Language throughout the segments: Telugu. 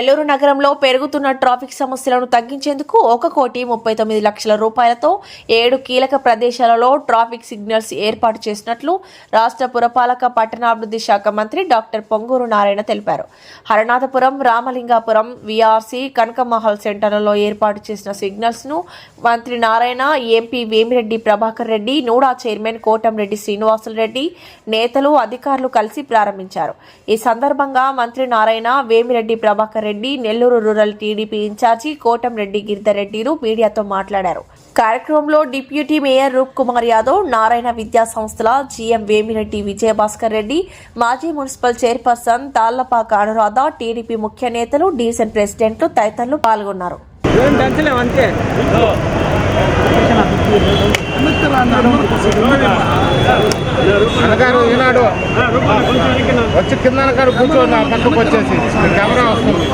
నెల్లూరు నగరంలో పెరుగుతున్న ట్రాఫిక్ సమస్యలను తగ్గించేందుకు 1,39,00,000 రూపాయలతో 7 కీలక ప్రదేశాలలో ట్రాఫిక్ సిగ్నల్స్ ఏర్పాటు చేసినట్లు రాష్ట్ర పురపాలక పట్టణాభివృద్ధి శాఖ మంత్రి డాక్టర్ పొంగూరు నారాయణ తెలిపారు. హరనాథపురం, రామలింగాపురం, విఆర్సి, కనకమహల్ సెంటర్లలో ఏర్పాటు చేసిన సిగ్నల్స్ ను మంత్రి Narayana, MP Vemireddy Prabhakar Reddy, NUDA chairman Kotamreddy Srinivasula Reddy, నేతలు, అధికారులు కలిసి ప్రారంభించారు. ఈ సందర్భంగా మంత్రి Narayana, Vemireddy Prabhakar Reddy, Nellore rural TDP incharge Kotamreddy Giridhar రెడ్డిలు మీడియాతో మాట్లాడారు. కార్యక్రమంలో డిప్యూటీ మేయర్ రూప్ కుమార్ యాదవ్, నారాయణ విద్యా సంస్థల జీఎం వేమిరెడ్డి విజయభాస్కర్ రెడ్డి, మాజీ municipal chairperson Tallapaka Anuradha, TDP ముఖ్య నేతలు, డివిజన్ ప్రెసిడెంట్లు తదితరులు పాల్గొన్నారు. ఈనాడు వచ్చి కింద కూర్చో నా పక్కకు వచ్చేసి కెమెరా వస్తుంది.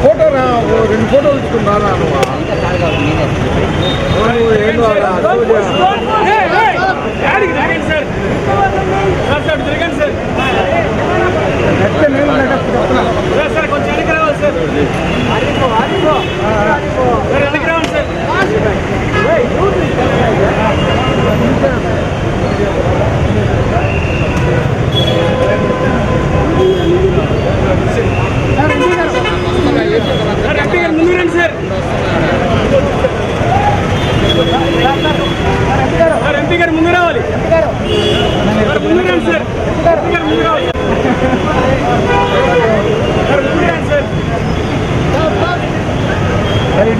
ఫోటో రెండు ఫోటోలు ఇచ్చుకున్నారా ఎంపీ గారు ముందు రావాలి.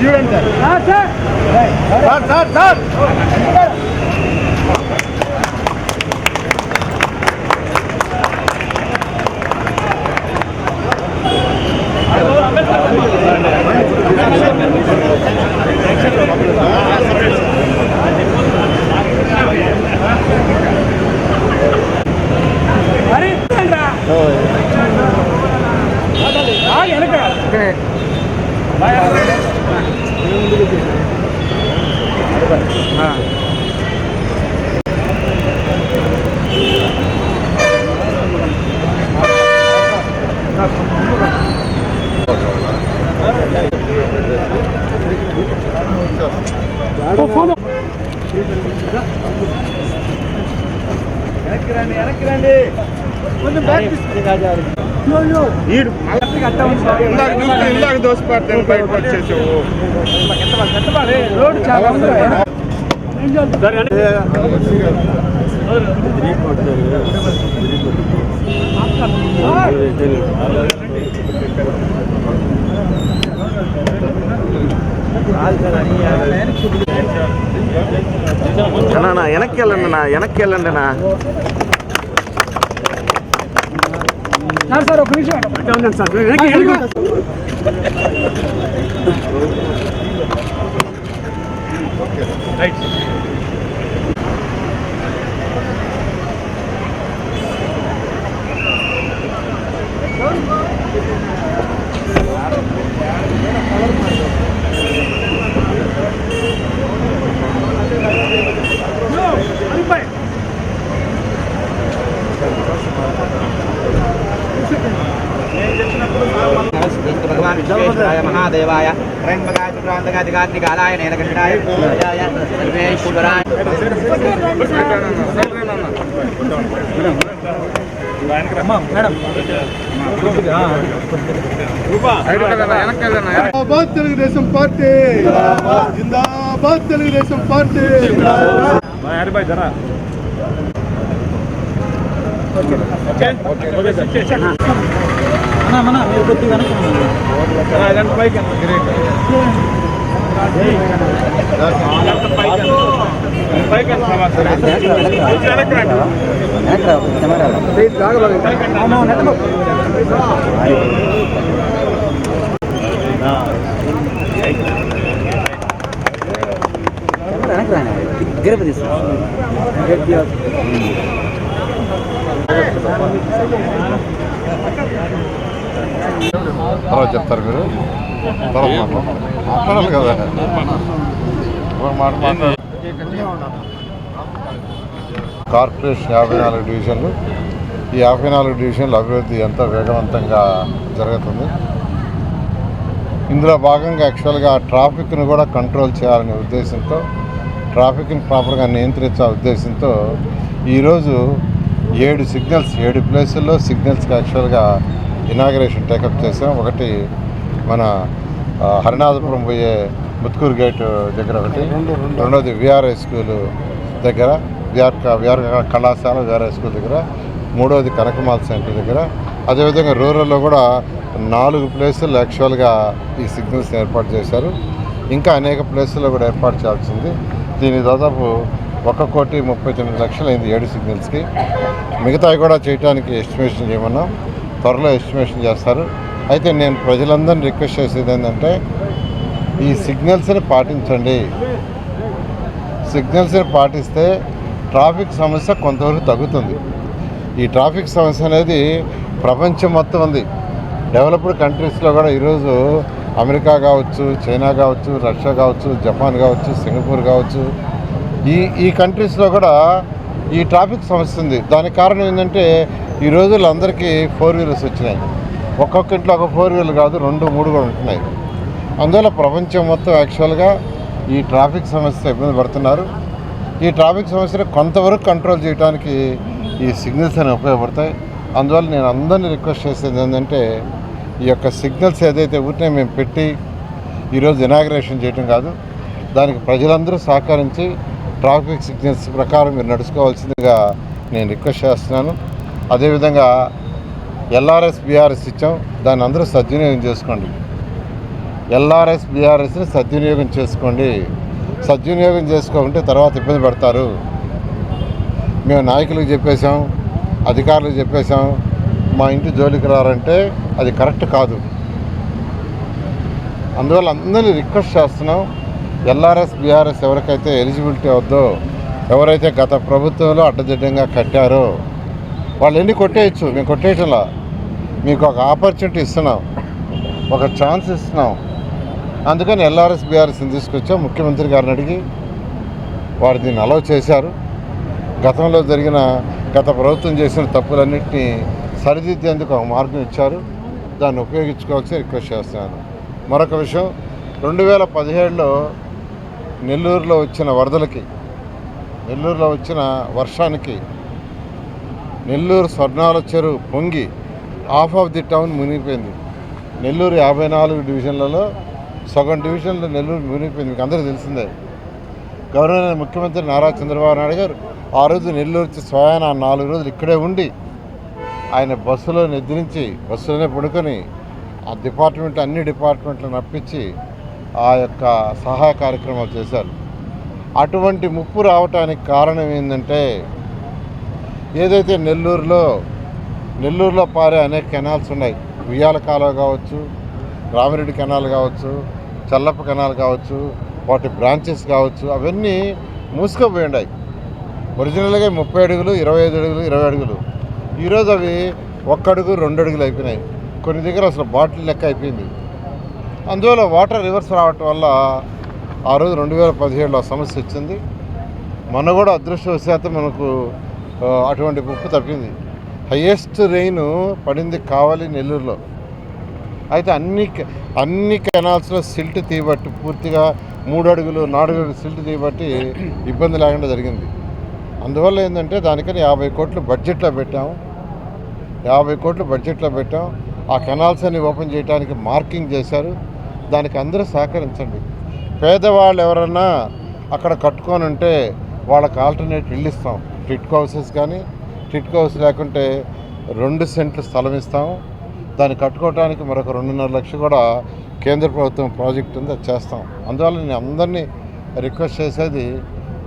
చూడండి సార్. ఇందాక దోసిపడతాను బయటకు వచ్చేసావు. రోడ్డు చాలా వెనక్కి వెళ్ళండి అన్నా. సార్ ఒక నిమిషం సార్. రైట్. भगवान विश्वेश्वराय महादेवाय त्र्यंबकाय त्रिपुरांतकाय नीलकंठाय सर्वेश्वराय తెలుగుదేశం పార్టీ జిందాబాద్, తెలుగుదేశం పార్టీ. మీరు కొద్దిగా తర్వాత చెప్తారు మీరు మాట్లాడాలి కదా కార్పొరేషన్ 54 డివిజన్లు. ఈ 54 డివిజన్ల అభివృద్ధి ఎంతో వేగవంతంగా జరుగుతుంది. ఇందులో భాగంగా యాక్చువల్గా ట్రాఫిక్ను కూడా కంట్రోల్ చేయాలనే ఉద్దేశంతో, ట్రాఫిక్ని ప్రాపర్గా నియంత్రించాలనే ఉద్దేశంతో ఈరోజు 7 ప్లేసుల్లో సిగ్నల్స్కి యాక్చువల్గా ఇనాగరేషన్ టేకప్ చేసాం. ఒకటి మన హరినాథపురం పోయే ముత్కూరు గేట్ దగ్గర ఒకటి, రెండోది విఆర్ఐ స్కూలు దగ్గర, విఆర్ కళాశాల విఆర్ఐ స్కూల్ దగ్గర, మూడోది కనకమాల సెంటర్ దగ్గర. అదేవిధంగా రూరల్లో కూడా 4 ప్లేసుల్లో యాక్చువల్గా ఈ సిగ్నల్స్ ఏర్పాటు చేశారు. ఇంకా అనేక ప్లేసుల్లో కూడా ఏర్పాటు చేయాల్సింది. దీని దాదాపు 1,39,00,000 అయింది 7 సిగ్నల్స్కి. మిగతావి కూడా చేయడానికి ఎస్టిమేషన్ చేయమన్నాం. త్వరలో ఎస్టిమేషన్ చేస్తారు. అయితే నేను ప్రజలందరినీ రిక్వెస్ట్ చేసేది ఏంటంటే ఈ సిగ్నల్స్ని పాటించండి. సిగ్నల్స్ని పాటిస్తే ట్రాఫిక్ సమస్య కొంతవరకు తగ్గుతుంది. ఈ ట్రాఫిక్ సమస్య అనేది ప్రపంచం మొత్తం ఉంది. డెవలప్డ్ కంట్రీస్లో కూడా ఈరోజు అమెరికా కావచ్చు, చైనా కావచ్చు, రష్యా కావచ్చు, జపాన్ కావచ్చు, సింగపూర్ కావచ్చు, ఈ కంట్రీస్లో కూడా ఈ ట్రాఫిక్ సమస్య ఉంది. దానికి కారణం ఏంటంటే ఈ రోజుల్లో అందరికీ 4 వీలర్స్ వచ్చినాయి. ఒక్కొక్క ఇంట్లో ఒక 4 వీలర్ కాదు, 2, 3 కూడా ఉంటున్నాయి. అందువల్ల ప్రపంచం మొత్తం యాక్చువల్గా ఈ ట్రాఫిక్ సమస్య ఇబ్బంది పడుతున్నారు. ఈ ట్రాఫిక్ సమస్యను కొంతవరకు కంట్రోల్ చేయడానికి ఈ సిగ్నల్స్ అనేవి ఉపయోగపడతాయి. అందువల్ల నేను అందరినీ రిక్వెస్ట్ చేసేది ఏంటంటే ఈ యొక్క సిగ్నల్స్ ఏదైతే ఊరినే మేము పెట్టి ఈరోజు ఇనాగ్రేషన్ చేయడం కాదు, దానికి ప్రజలందరూ సహకరించి ట్రాఫిక్ సిగ్నల్స్ ప్రకారం మీరు నడుచుకోవాల్సిందిగా నేను రిక్వెస్ట్ చేస్తున్నాను. అదేవిధంగా ఎల్ఆర్ఎస్ బీఆర్ఎస్ ఇచ్చాం, దాన్ని అందరూ సద్వినియోగం చేసుకోండి. ఎల్ఆర్ఎస్ బీఆర్ఎస్ని సద్వినియోగం చేసుకోండి. సద్వినియోగం చేసుకోకుంటే తర్వాత ఇబ్బంది పడతారు. మేము నాయకులకు చెప్పేశాం, అధికారులకు చెప్పేశాం, మా ఇంటి జోలికి రారంటే అది కరెక్ట్ కాదు. అందువల్ల అందరినీ రిక్వెస్ట్ చేస్తున్నాం, ఎల్ఆర్ఎస్ బీఆర్ఎస్ ఎవరికైతే ఎలిజిబిలిటీ అవుద్దో, ఎవరైతే గత ప్రభుత్వంలో అడ్డదిడ్డంగా కట్టారో వాళ్ళు ఎన్ని కొట్టేయచ్చు. మేము కొట్టేయటంలా, మీకు ఒక ఆపర్చునిటీ ఇస్తున్నాం, ఒక ఛాన్స్ ఇస్తున్నాం. అందుకని ఎల్ఆర్ఎస్ బీఆర్ఎస్ని తీసుకొచ్చాం. ముఖ్యమంత్రి గారిని అడిగి వారు దీన్ని అలౌ చేశారు. గతంలో గత ప్రభుత్వం చేసిన తప్పులన్నింటినీ సరిదిద్దేందుకు ఒక మార్గం ఇచ్చారు. దాన్ని ఉపయోగించుకోవాల్సి రిక్వెస్ట్ చేస్తున్నాను. మరొక విషయం, 2017లో నెల్లూరులో వచ్చిన వరదలకి, నెల్లూరులో వచ్చిన వర్షానికి నెల్లూరు స్వర్ణాల చెరువు పొంగి హాఫ్ ఆఫ్ ది టౌన్ మునిగిపోయింది. నెల్లూరు 54 డివిజన్లలో సగం డివిజన్లో నెల్లూరు మునిగిపోయింది. మీకు అందరికీ తెలిసిందే. గవర్నర్ ముఖ్యమంత్రి నారా చంద్రబాబు నాయుడు గారు ఆ రోజు నెల్లూరు స్వయాన 4 రోజులు ఇక్కడే ఉండి ఆయన బస్సులో నిద్రించి బస్సులోనే పడుకొని అన్ని డిపార్ట్మెంట్లను అప్పించి ఆ యొక్క సహాయ కార్యక్రమాలు చేశారు. అటువంటి ముప్పు రావటానికి కారణం ఏంటంటే ఏదైతే నెల్లూరులో పారే అనేక కెనాల్స్ ఉన్నాయి. ఉయ్యాల కాలువ కావచ్చు, రామిరెడ్డి కెనాల్ కావచ్చు, చల్లప్ప కెనాల్ కావచ్చు, వాటి బ్రాంచెస్ కావచ్చు, అవన్నీ మూసుకుపోయి ఉన్నాయి. ఒరిజినల్గా 30 అడుగులు, 25 అడుగులు, 20 అడుగులు. ఈరోజు అవి 1 అడుగు, 2 అడుగులు అయిపోయినాయి. కొన్ని దగ్గర అసలు బాటిల్ లెక్క అయిపోయింది. అందువల్ల వాటర్ రివర్స్ రావటం వల్ల ఆ రోజు 2017లో సమస్య వచ్చింది. మొన్న కూడా అదృష్టవశాత్తు మనకు అటువంటి ముప్పు తప్పింది. హయ్యెస్ట్ రెయిన్ పడింది కావాలి నెల్లూరులో. అయితే అన్ని కెనాల్స్లో సిల్ట్ తీయబట్టి పూర్తిగా 3 అడుగులు 4 అడుగులు సిల్ట్ తీయబట్టి ఇబ్బంది లేకుండా జరిగింది. అందువల్ల ఏంటంటే దానికని 50 కోట్లు బడ్జెట్లో పెట్టాం. 50 కోట్లు బడ్జెట్లో పెట్టాం. ఆ కెనాల్స్ అన్ని ఓపెన్ చేయడానికి మార్కింగ్ చేశారు. దానికి అందరూ సహకరించండి. పేదవాళ్ళు ఎవరన్నా అక్కడ కట్టుకొని ఉంటే వాళ్ళకి ఆల్టర్నేట్ ఇల్లు ఇస్తాం. టిట్కో హౌసెస్ కానీ, టిట్కో హౌస్ లేకుంటే 2 సెంట్లు స్థలం ఇస్తాం. దాన్ని కట్టుకోవడానికి మరొక 2.5 లక్షలు కూడా కేంద్ర ప్రభుత్వం ప్రాజెక్ట్ ఉంది, అది చేస్తాం. అందువల్ల నేను అందరినీ రిక్వెస్ట్ చేసేది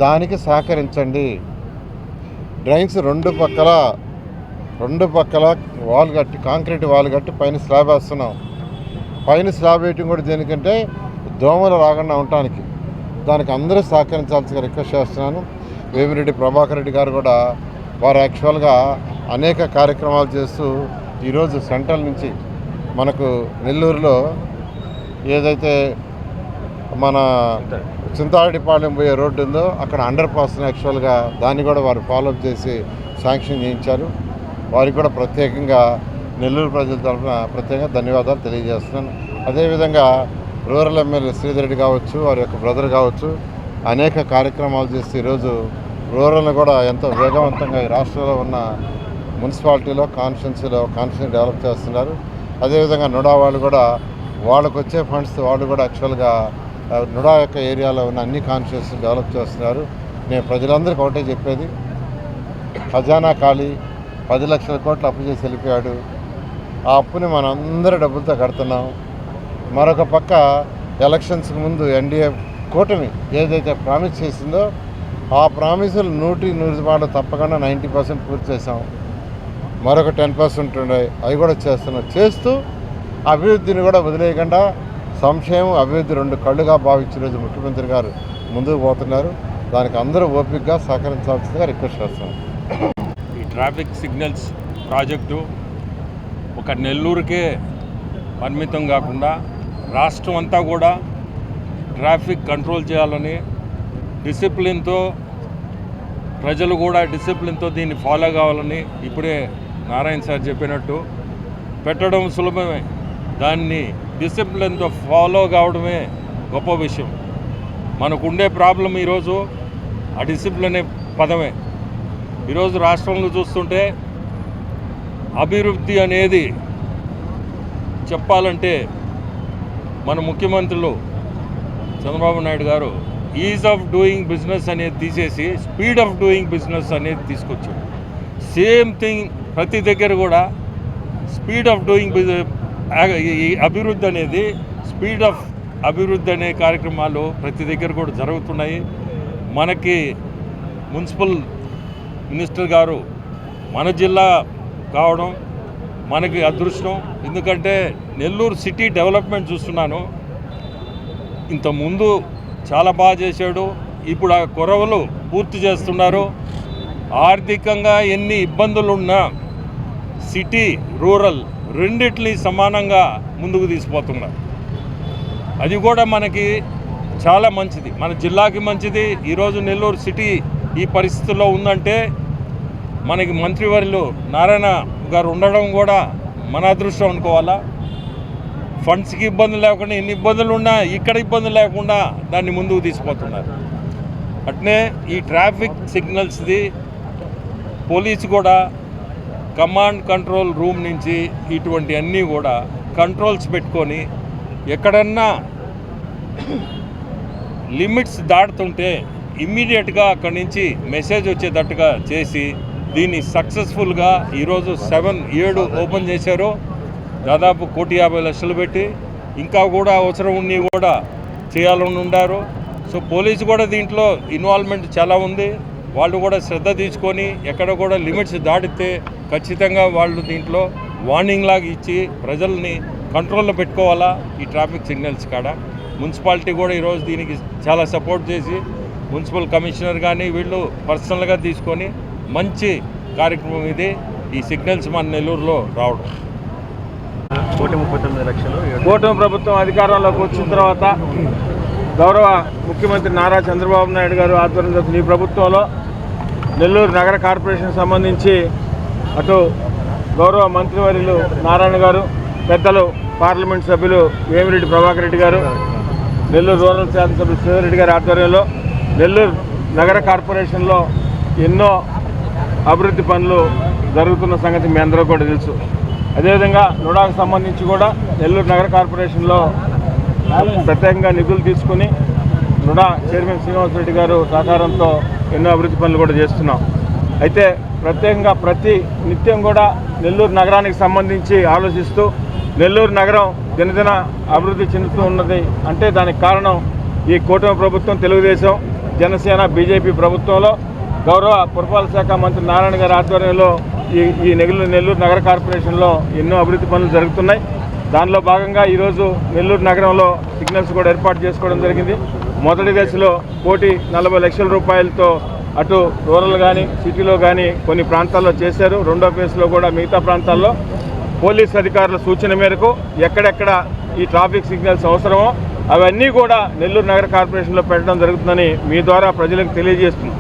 దానికి సహకరించండి. డ్రైన్స్ రెండు పక్కల వాల్ కట్టి, కాంక్రీట్ వాల్ కట్టి పైన స్లాబ్ వేస్తున్నాం. పైన స్లాబ్ వేయటం కూడా దేనికంటే దోమలు రాకుండా ఉండటానికి. దానికి అందరూ సహకరించాల్సిగా రిక్వెస్ట్ చేస్తున్నాను. వేమిరెడ్డి ప్రభాకర్ రెడ్డి గారు కూడా వారు యాక్చువల్గా అనేక కార్యక్రమాలు చేస్తూ ఈరోజు సెంట్రల్ నుంచి మనకు నెల్లూరులో ఏదైతే మన చింతారెడ్డిపాలెం పోయే రోడ్డు ఉందో అక్కడ అండర్ పాస్ యాక్చువల్గా దాన్ని కూడా వారు ఫాలోఅప్ చేసి శాంక్షన్ చేయించారు. వారికి కూడా ప్రత్యేకంగా నెల్లూరు ప్రజల తరఫున ప్రత్యేకంగా ధన్యవాదాలు తెలియజేస్తున్నాను. అదేవిధంగా రూరల్ ఎమ్మెల్యే శ్రీధర్ రెడ్డి కావచ్చు, వారి యొక్క బ్రదర్ కావచ్చు, అనేక కార్యక్రమాలు చేసి ఈరోజు రూరల్ని కూడా ఎంతో వేగవంతంగా ఈ రాష్ట్రంలో ఉన్న మున్సిపాలిటీలో కాన్స్టిట్యూన్సీ డెవలప్ చేస్తున్నారు. అదేవిధంగా నుడా వాళ్ళు కూడా వాళ్ళకు వచ్చే ఫండ్స్ వాళ్ళు కూడా యాక్చువల్గా నుడా యొక్క ఏరియాలో ఉన్న అన్ని కాన్స్టిట్యూన్సీ డెవలప్ చేస్తున్నారు. నేను ప్రజలందరికీ ఒకటే చెప్పేది, ఖజానా ఖాళీ 10 లక్షల కోట్లు అప్పు చేసి వెళ్ళిపోయాడు. ఆ అప్పుని మనందరి డబ్బులతో కడుతున్నాం. మరొక పక్క ఎలక్షన్స్కి ముందు ఎన్డీఏ కూటమి ఏదైతే ప్రామిస్ చేసిందో ఆ ప్రామిసులు 100% తప్పకుండా 90% పూర్తి చేసాం. మరొక 10% ఉన్నాయి, అవి కూడా చేస్తున్నాం. చేస్తూ అభివృద్ధిని కూడా వదిలేయకుండా సంక్షేమం అభివృద్ధి రెండు కళ్ళుగా భావించిన రోజు ముఖ్యమంత్రి గారు ముందుకు పోతున్నారు. దానికి అందరూ ఓపికగా సహకరించాల్సిందిగా రిక్వెస్ట్ చేస్తున్నాం. ఈ ట్రాఫిక్ సిగ్నల్స్ ప్రాజెక్టు ఒక నెల్లూరుకే పరిమితం కాకుండా రాష్ట్రం అంతా కూడా ట్రాఫిక్ కంట్రోల్ చేయాలని డిసిప్లిన్తో ప్రజలు కూడా డిసిప్లిన్తో దీన్ని ఫాలో కావాలని ఇప్పుడే నారాయణ సార్ చెప్పినట్టు పెట్టడం సులభమే, దాన్ని డిసిప్లిన్తో ఫాలో కావడమే గొప్ప విషయం. మనకుండే ప్రాబ్లం ఈరోజు ఆ డిసిప్లిన్ అనే పదమే. ఈరోజు రాష్ట్రంలో చూస్తుంటే అభివృద్ధి అనేది చెప్పాలంటే మన ముఖ్యమంత్రులు చంద్రబాబు నాయుడు గారు ఈజ్ ఆఫ్ డూయింగ్ బిజినెస్ అనేది తీసేసి స్పీడ్ ఆఫ్ డూయింగ్ బిజినెస్ అనేది తీసుకొచ్చారు. సేమ్ థింగ్ ప్రతి దగ్గర కూడా స్పీడ్ ఆఫ్ డూయింగ్ ఈ అభివృద్ధి అనేది స్పీడ్ ఆఫ్ అభివృద్ధి అనే కార్యక్రమాలు ప్రతి దగ్గర కూడా జరుగుతున్నాయి. మనకి మున్సిపల్ మినిస్టర్ గారు మన జిల్లా కావడం మనకి అదృష్టం. ఎందుకంటే నెల్లూరు సిటీ డెవలప్మెంట్ చూస్తున్నాను, ఇంతకుముందు చాలా బాగా చేశాడు, ఇప్పుడు ఆ కొరవలు పూర్తి చేస్తున్నారు. ఆర్థికంగా ఎన్ని ఇబ్బందులున్నా సిటీ రూరల్ రెండిటిని సమానంగా ముందుకు తీసుకుపోతున్నారు. అది కూడా మనకి చాలా మంచిది, మన జిల్లాకి మంచిది. ఈరోజు నెల్లూరు సిటీ ఈ పరిస్థితుల్లో ఉందంటే మనకి మంత్రివర్యులు నారాయణ గారు ఉండడం కూడా మన అదృష్టం అనుకోవాలా. ఫండ్స్కి ఇబ్బందులు లేకుండా ఎన్ని ఇబ్బందులు ఉన్నా ఇక్కడ ఇబ్బందులు లేకుండా దాన్ని ముందుకు తీసుకుపోతున్నారు. అట్నే ఈ ట్రాఫిక్ సిగ్నల్స్ది పోలీసు కూడా కమాండ్ కంట్రోల్ రూమ్ నుంచి ఇటువంటి అన్నీ కూడా కంట్రోల్స్ పెట్టుకొని ఎక్కడన్నా లిమిట్స్ దాటుతుంటే ఇమ్మీడియట్గా అక్కడి నుంచి మెసేజ్ వచ్చేటట్టుగా చేసి దీన్ని సక్సెస్ఫుల్గా ఈరోజు 7 ఓపెన్ చేశారు. దాదాపు 1,50,00,000 పెట్టి ఇంకా కూడా అవసరం ఉన్ని కూడా చేయాలని ఉండారు. సో పోలీసు కూడా దీంట్లో ఇన్వాల్వ్మెంట్ చాలా ఉంది. వాళ్ళు కూడా శ్రద్ధ తీసుకొని ఎక్కడ కూడా లిమిట్స్ దాటితే ఖచ్చితంగా వాళ్ళు దీంట్లో వార్నింగ్ లాగా ఇచ్చి ప్రజల్ని కంట్రోల్లో పెట్టుకోవాలా. ఈ ట్రాఫిక్ సిగ్నల్స్ కాడ మున్సిపాలిటీ కూడా ఈరోజు దీనికి చాలా సపోర్ట్ చేసి మున్సిపల్ కమిషనర్ కానీ వీళ్ళు పర్సనల్గా తీసుకొని మంచి కార్యక్రమం ఇది. ఈ సిగ్నల్స్ మన నెల్లూరులో రావడం. 139 లక్షలు కూటమి ప్రభుత్వం అధికారంలోకి వచ్చిన తర్వాత గౌరవ ముఖ్యమంత్రి నారా చంద్రబాబు నాయుడు గారు ఆధ్వర్యంలో ఈ ప్రభుత్వంలో నెల్లూరు నగర కార్పొరేషన్ సంబంధించి అటు గౌరవ మంత్రివర్యులు నారాయణ గారు, పెద్దలు పార్లమెంట్ సభ్యులు వేమిరెడ్డి ప్రభాకర్ రెడ్డి గారు, నెల్లూరు రూరల్ శాసనసభ్యులు శ్రీధర్ రెడ్డి గారి ఆధ్వర్యంలో నెల్లూరు నగర కార్పొరేషన్లో ఎన్నో అభివృద్ధి పనులు జరుగుతున్న సంగతి మీ అందరూ కూడా తెలుసు. అదేవిధంగా నుడాకు సంబంధించి కూడా నెల్లూరు నగర కార్పొరేషన్లో ప్రత్యేకంగా నిధులు తీసుకుని నుడా చైర్మన్ శ్రీనివాసరెడ్డి గారు సహకారంతో ఎన్నో అభివృద్ధి పనులు కూడా చేస్తున్నాం. అయితే ప్రత్యేకంగా ప్రతి నిత్యం కూడా నెల్లూరు నగరానికి సంబంధించి ఆలోచిస్తూ నెల్లూరు నగరం దినదిన అభివృద్ధి చెందుతూ ఉన్నది అంటే దానికి కారణం ఈ కూటమి ప్రభుత్వం, తెలుగుదేశం, జనసేన, బీజేపీ ప్రభుత్వంలో గౌరవ పురపాలక శాఖ మంత్రి నారాయణ గారి ఆధ్వర్యంలో ఈ నెల్లూరు నగర కార్పొరేషన్లో ఎన్నో అభివృద్ధి పనులు జరుగుతున్నాయి. దానిలో భాగంగా ఈరోజు నెల్లూరు నగరంలో సిగ్నల్స్ కూడా ఏర్పాటు చేసుకోవడం జరిగింది. మొదటి దశలో 1,40 లక్షల రూపాయలతో అటు రూరల్ కానీ సిటీలో కానీ కొన్ని ప్రాంతాల్లో చేశారు. రెండో ఫేజ్లో కూడా మిగతా ప్రాంతాల్లో పోలీస్ అధికారుల సూచన మేరకు ఎక్కడెక్కడ ఈ ట్రాఫిక్ సిగ్నల్స్ అవసరమో అవన్నీ కూడా నెల్లూరు నగర కార్పొరేషన్లో పెట్టడం జరుగుతుందని మీ ద్వారా ప్రజలకు తెలియజేస్తున్నాం.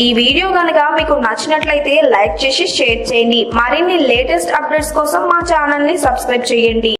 ఈ వీడియో కనుక మీకు నచ్చినట్లయితే లైక్ చేసి షేర్ చేయండి. మరిన్ని లేటెస్ట్ అప్డేట్స్ కోసం మా ఛానల్ ని సబ్స్క్రైబ్ చేయండి.